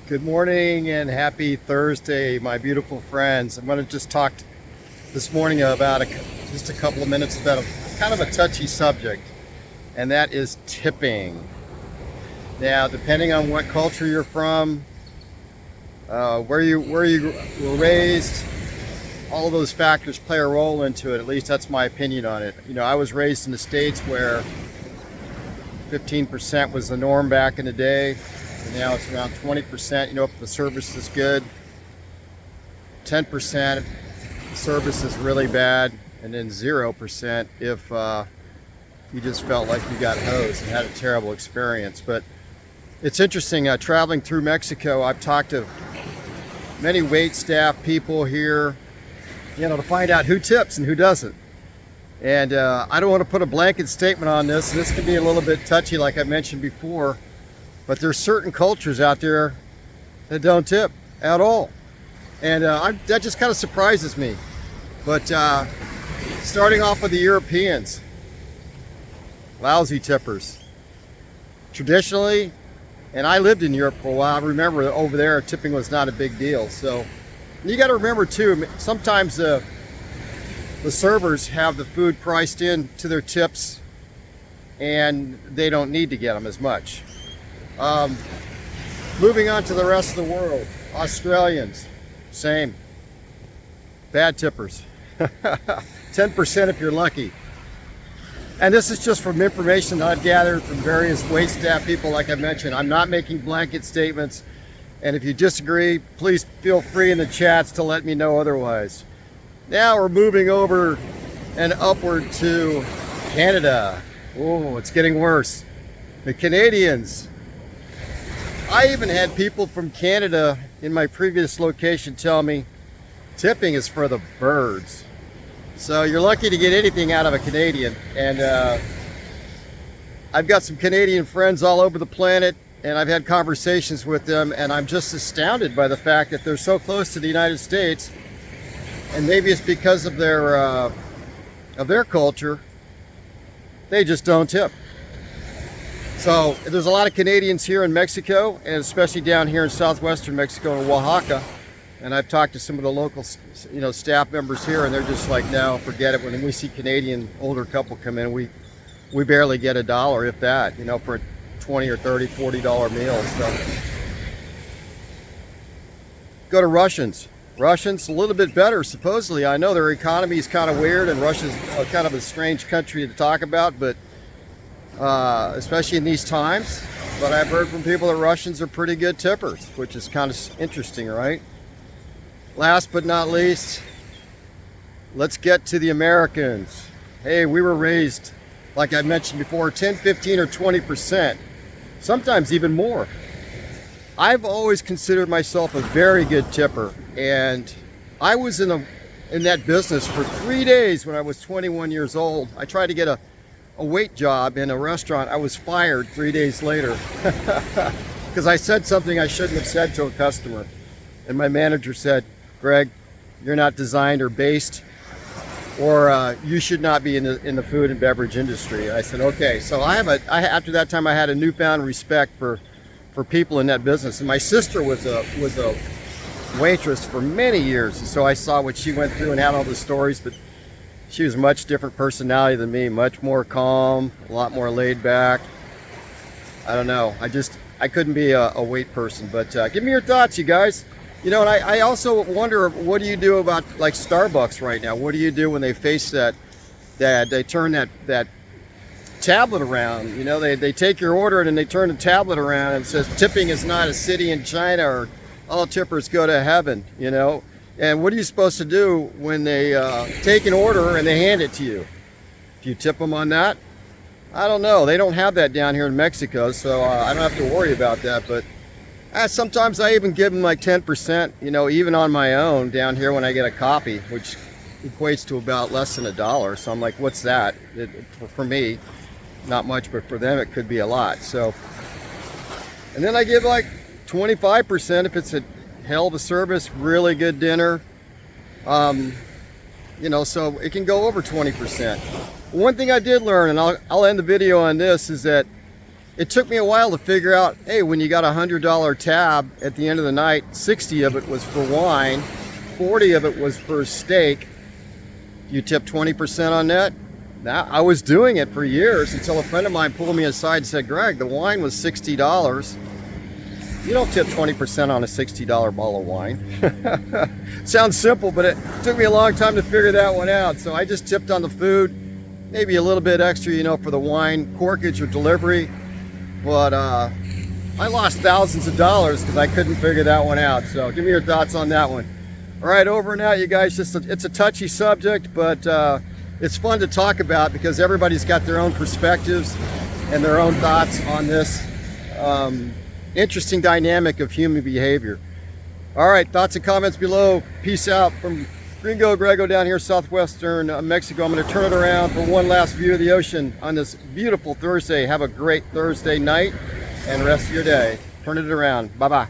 Good morning and happy Thursday, my beautiful friends. I'm going to just talk this morning about just a couple of minutes about kind of a touchy subject, and that is tipping. Now, depending on what culture you're from, where you were raised, all of those factors play a role into it. At least that's my opinion on it. You know, I was raised in the States where 15% was the norm back in the day. And now it's around 20%, you know, if the service is good. 10% if the service is really bad. And then 0% if you just felt like you got hosed and had a terrible experience. But it's interesting, traveling through Mexico, I've talked to many wait staff people here, you know, to find out who tips and who doesn't. And I don't want to put a blanket statement on this. This can be a little bit touchy, like I mentioned before. But there's certain cultures out there that don't tip at all. And that just kind of surprises me. But starting off with the Europeans, lousy tippers. Traditionally, and I lived in Europe for a while, I remember over there tipping was not a big deal. So you got to remember too, sometimes the servers have the food priced in to their tips and they don't need to get them as much. Moving on to the rest of the world, Australians, same, bad tippers, 10% if you're lucky. And this is just from information that I've gathered from various wait staff people, like I mentioned. I'm not making blanket statements, and if you disagree, please feel free in the chats to let me know otherwise. Now we're moving over and upward to Canada. Oh, it's getting worse. The Canadians. I even had people from Canada in my previous location tell me tipping is for the birds. So you're lucky to get anything out of a Canadian. And I've got some Canadian friends all over the planet, and I've had conversations with them, and I'm just astounded by the fact that they're so close to the United States, and maybe it's because of their culture, they just don't tip. So there's a lot of Canadians here in Mexico, and especially down here in southwestern Mexico in Oaxaca. And I've talked to some of the local, you know, staff members here, and they're just like, no, forget it. When we see Canadian older couple come in, we barely get $1, if that, you know, for a $20 or $30, $40 meal. So go to Russians. Russians a little bit better, supposedly. I know their economy is kind of weird, and Russia's kind of a strange country to talk about, but especially in these times. But I've heard from people that Russians are pretty good tippers, which is kind of interesting, right? Last but not least, let's get to the Americans. Hey, we were raised, like I mentioned before, 10, 15, or 20%, sometimes even more. I've always considered myself a very good tipper, and I was in that business for 3 days when I was 21 years old. I tried to get a wait job in a restaurant. I was fired 3 days later because I said something I shouldn't have said to a customer. And my manager said, Greg, you're not designed or based, or you should not be in the food and beverage industry. I said, okay. So after that time, I had a newfound respect for people in that business. And my sister was a waitress for many years. And so I saw what she went through and had all the stories, but she was a much different personality than me, much more calm, a lot more laid back. I don't know. I couldn't be a wait person, but give me your thoughts, you guys. You know, and I also wonder, what do you do about like Starbucks right now? What do you do when they face that they turn that tablet around? You know, they take your order and then they turn the tablet around and it says tipping is not a city in China, or all tippers go to heaven, you know? And what are you supposed to do when they take an order and they hand it to you? Do you tip them on that? I don't know. They don't have that down here in Mexico, so I don't have to worry about that. But sometimes I even give them like 10%, you know, even on my own down here when I get a coffee, which equates to about less than $1. So I'm like, what's that? For me, not much, but for them it could be a lot. So, and then I give like 25% if it's a hell of a service, really good dinner. You know, so it can go over 20%. One thing I did learn, and I'll end the video on this, is that it took me a while to figure out, hey, when you got a $100 tab at the end of the night, 60 of it was for wine, 40 of it was for steak. You tip 20% on that? Now, I was doing it for years until a friend of mine pulled me aside and said, Greg, the wine was $60. You don't tip 20% on a $60 bottle of wine. Sounds simple, but it took me a long time to figure that one out. So I just tipped on the food, maybe a little bit extra, you know, for the wine, corkage or delivery. But I lost thousands of dollars because I couldn't figure that one out. So give me your thoughts on that one. All right, over and out, you guys. It's a touchy subject, but it's fun to talk about because everybody's got their own perspectives and their own thoughts on this interesting dynamic of human behavior. All right, thoughts and comments below. Peace out from Gringo Grego down here, southwestern Mexico. I'm going to turn it around for one last view of the ocean on this beautiful Thursday. Have a great Thursday night and rest of your day. Turn it around. Bye-bye.